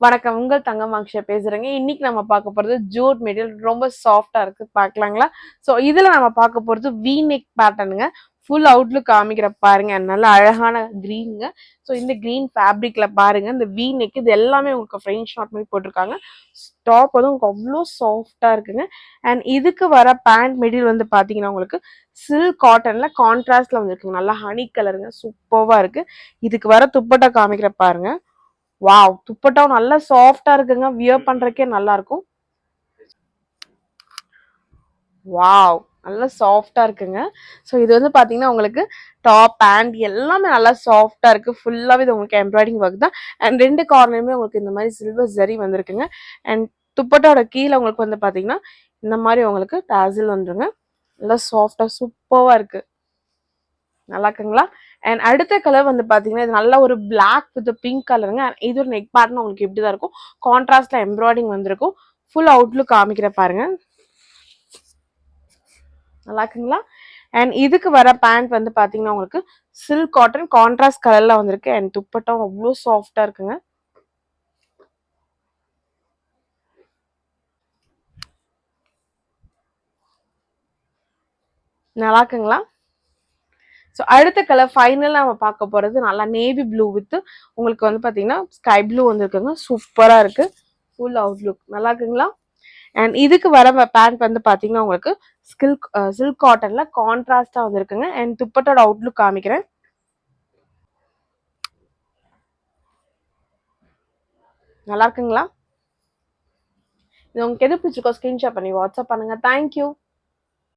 வணக்கம், உங்கள் தங்கமாக்ஷா பேசுறேங்க. இன்னைக்கு நம்ம பார்க்க போறது ஜூட் மெட்டீரியல், ரொம்ப சாஃப்டா இருக்கு. பார்க்கலாங்களா? ஸோ இதுல நம்ம பார்க்க போறது வி நெக் பேட்டர்னுங்க. ஃபுல் அவுட்லுக் காமிக்கிற பாருங்க, நல்ல அழகான கிரீனுங்க. ஸோ இந்த கிரீன் ஃபேப்ரிக்ல பாருங்க, இந்த வி நெக் இது எல்லாமே உங்களுக்கு ஃப்ரெஞ்ச் ஷார்ட் மாதிரி போட்டிருக்காங்க. டாப் வந்து உங்களுக்கு அவ்வளோ சாஃப்டா இருக்குங்க. அண்ட் இதுக்கு வர பேண்ட் மெட்டீரியல் வந்து பாத்தீங்கன்னா உங்களுக்கு சில்க் காட்டன்ல கான்ட்ராஸ்ட்ல வந்துருக்குங்க. நல்லா ஹனி கலருங்க, சூப்பர்வா இருக்கு. இதுக்கு வர துப்பட்டா காமிக்கிற பாருங்க. வாவ், துப்பட்டாவும் நல்லா சாஃப்டா இருக்குங்க. வியர் பண்றதுக்கே நல்லா இருக்கும். வாவ், நல்லா சாஃப்டா இருக்குங்க. ஸோ இது வந்து பாத்தீங்கன்னா உங்களுக்கு டாப் பேண்ட் எல்லாமே நல்லா சாஃப்டா இருக்கு. ஃபுல்லாவே இது உங்களுக்கு எம்ப்ராய்டிங் ஒர்க் தான். அண்ட் ரெண்டு கார்னருமே உங்களுக்கு இந்த மாதிரி சில்வர் ஜரி வந்திருக்குங்க. அண்ட் துப்பட்டாவோட கீழே உங்களுக்கு வந்து பாத்தீங்கன்னா இந்த மாதிரி உங்களுக்கு டாசில் வந்துருங்க. நல்லா சாஃப்டா சூப்பர்வா இருக்கு. நல்லா இருக்குங்களா? அண்ட் அடுத்த கலர் வந்து பாத்தீங்கன்னா இது நல்ல ஒரு பிளாக் வித் பிங்க் கலருங்க. இது ஒரு நெக் பேட்டர்ன் உங்களுக்கு இப்படிதான் இருக்கும். கான்ட்ராஸ்ட்ல எம்ப்ராய்டிங் வந்திருக்கும். ஃபுல் அவுட்லுக் காமிக்கிற பாருங்க. நல்லா இருக்குங்களா? அண்ட் இதுக்கு வர பேண்ட் வந்து பாத்தீங்கன்னா உங்களுக்கு சில்க் காட்டன் கான்ட்ராஸ்ட் கலர்ல வந்திருக்கு. அண்ட் துப்பட்டம் அவ்வளோ சாஃப்டா இருக்குங்க. நல்லா இருக்குங்களா? ஸோ அடுத்த கலர் ஃபைனலாக நம்ம பார்க்க போகிறது நல்லா நேவி ப்ளூ வித் உங்களுக்கு வந்து பார்த்தீங்கன்னா ஸ்கை ப்ளூ வந்துருக்குங்க. சூப்பராக இருக்குது. ஃபுல் அவுட்லுக் நல்லா இருக்குங்களா? அண்ட் இதுக்கு வர பேண்ட் வந்து பார்த்தீங்கன்னா உங்களுக்கு சில்க் காட்டன்ல கான்ட்ராஸ்டாக வந்துருக்குங்க. அண்ட் துப்பட்டோட அவுட்லுக் காமிக்கிறேன். நல்லா இருக்குங்களா? இது உங்களுக்கு எது பிடிச்சிருக்கோ ஸ்கிரீன்ஷாட் பண்ணி வாட்ஸ்அப் பண்ணுங்க. தேங்க்யூ.